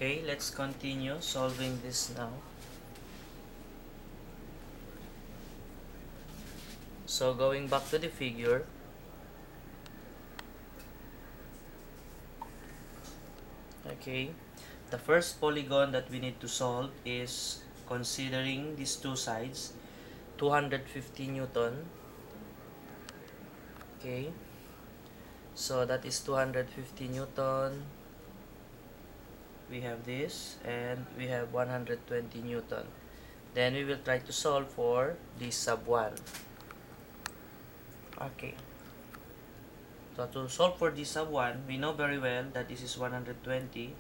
Okay, let's continue solving this now. So going back to the figure, okay, the first polygon that we need to solve is considering these two sides, 250 Newton. Okay, so that is 250 Newton. We have this, and we have 120 Newton. Then we will try to solve for this sub 1. Okay, so to solve for this sub 1, we know very well that this is 120.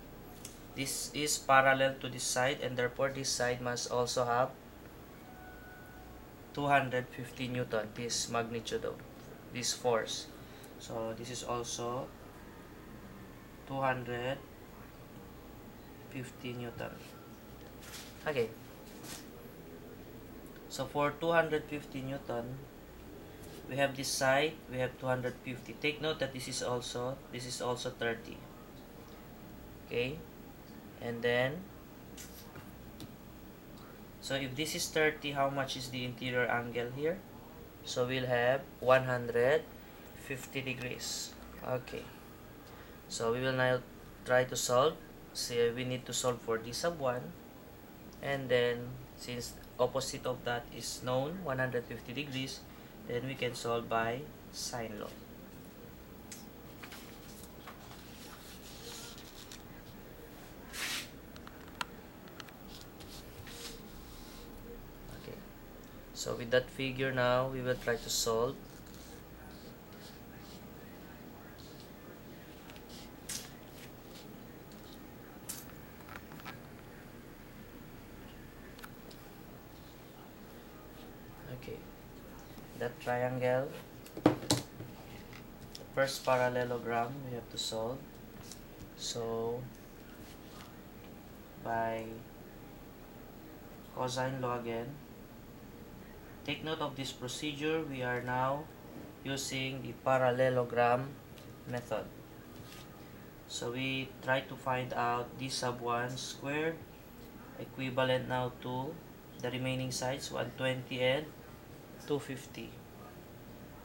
This is parallel to this side, and therefore this side must also have 250 Newton, this magnitude of this force. So this is also 250 Newton. Okay, so for 250 Newton, we have this side, we have 250. Take note that this is also 30. Okay, and then so if this is 30, how much is the interior angle here? So we'll have 150 degrees. Okay, so we will now try to solve. So we need to solve for d sub 1, and then since opposite of that is known, 150 degrees, then we can solve by sine law. Okay, so with that figure now, we will try to solve. Okay, that triangle, the first parallelogram we have to solve. So by cosine law again, take note of this procedure. We are now using the parallelogram method. So we try to find out d sub 1 squared, equivalent now to the remaining sides, 120 and 250.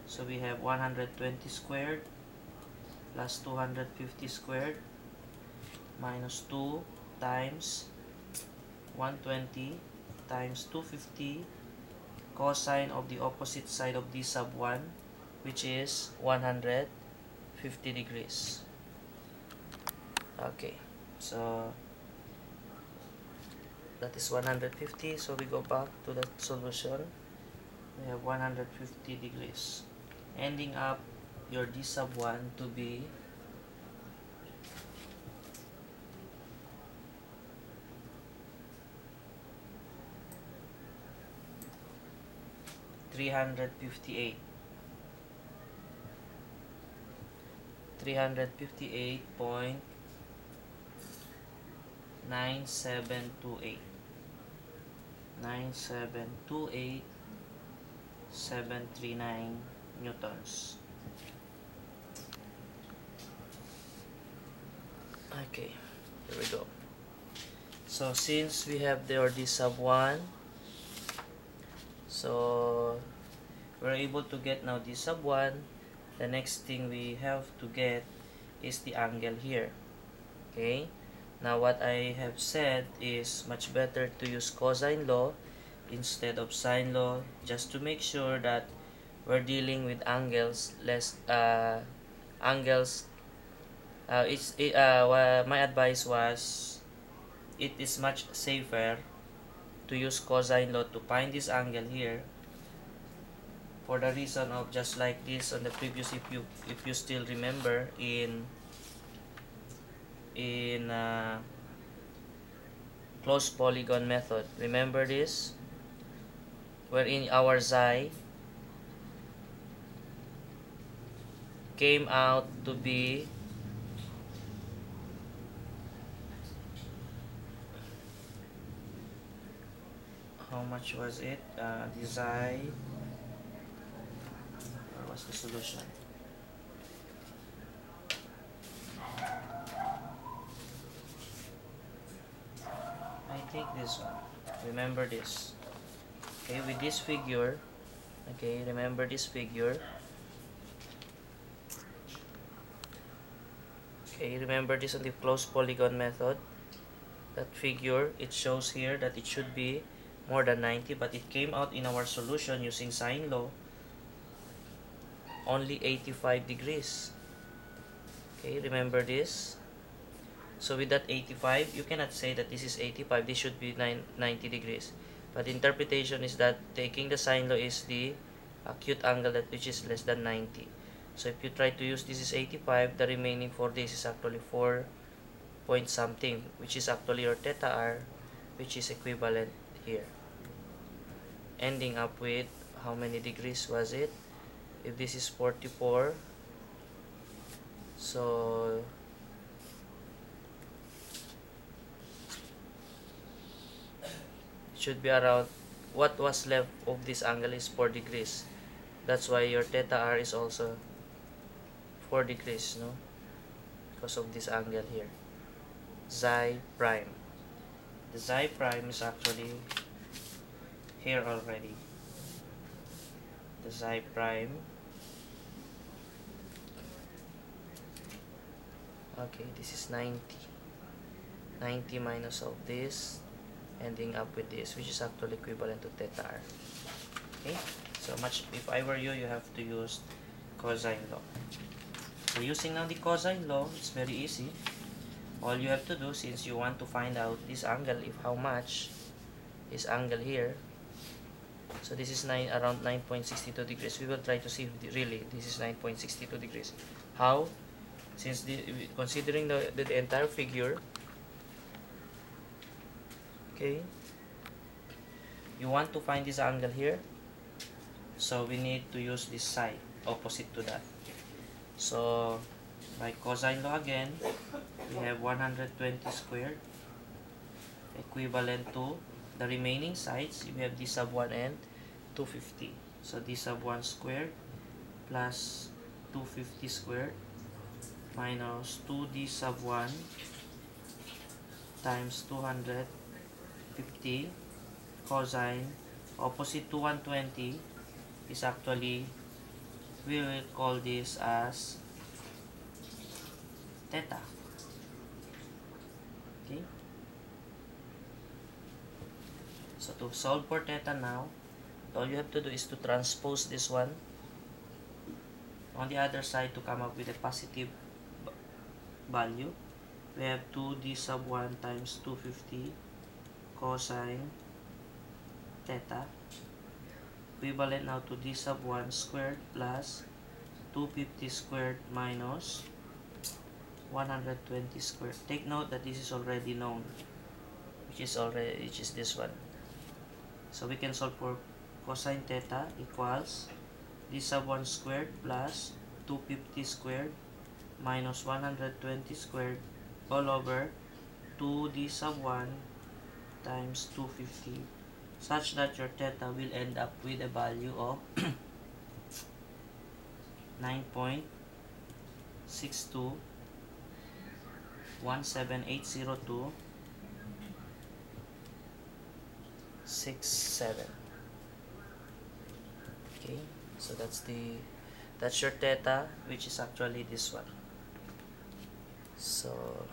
So we have 120 squared plus 250 squared minus 2 times 120 times 250 cosine of the opposite side of d sub 1, which is 150 degrees. Okay, so that is 150. So we go back to the solution. We have 150 degrees, ending up your d sub 1 to be 358. 358.9728. 9728.739 newtons. Okay, here we go. So since we have the d sub 1, so we're able to get now d sub 1. The next thing we have to get is the angle here. Okay, now what I have said is much better to use cosine law instead of sine law, just to make sure that we're dealing with angles less angles. My advice was it is much safer to use cosine law to find this angle here, for the reason of just like this on the previous, if you still remember in closed polygon method. Remember this, wherein our xi came out to be how much was it? The xi, where was the solution? this one. Remember this. Okay, with this figure, okay, remember this figure. Okay, remember this on the closed polygon method. That figure, it shows here that it should be more than 90, but it came out in our solution using sine law only 85 degrees. Okay, remember this. So with that 85, you cannot say that this is 85, this should be 90 degrees. But interpretation is that taking the sine law is the acute angle that which is less than 90. So if you try to use this is 85, the remaining for this is actually 4 point something, which is actually your theta r, which is equivalent here. Ending up with how many degrees was it? If this is 44, so it should be around, what was left of this angle is 4 degrees. That's why your theta r is also 4 degrees, no? Because of this angle here. Xi prime. The xi prime is actually here already. The xi prime. Okay, this is 90. 90 minus of this, ending up with this, which is actually equivalent to theta r. Okay, so much. If I were you, you have to use cosine law. So using now the cosine law, it's very easy. All you have to do, since you want to find out this angle, if how much this angle here, so this is around 9.62 degrees. We will try to see if really this is 9.62 degrees. How? Since considering the entire figure, okay, you want to find this angle here, so we need to use this side opposite to that. So by cosine law again, we have 120 squared equivalent to the remaining sides. We have d sub 1 and 250. So d sub 1 squared plus 250 squared minus 2d sub 1 times 250 cosine opposite to 120 is actually, we will call this as theta. Okay, so to solve for theta now, all you have to do is to transpose this one on the other side to come up with a positive value. We have 2d sub 1 times 250 cosine theta equivalent now to d sub 1 squared plus 250 squared minus 120 squared. Take note that this is already known, which is this one. So we can solve for cosine theta equals d sub 1 squared plus 250 squared minus 120 squared all over 2d sub 1 times 250, such that your theta will end up with a value of 9.62 1780267. Okay, so that's your theta, which is actually this one. So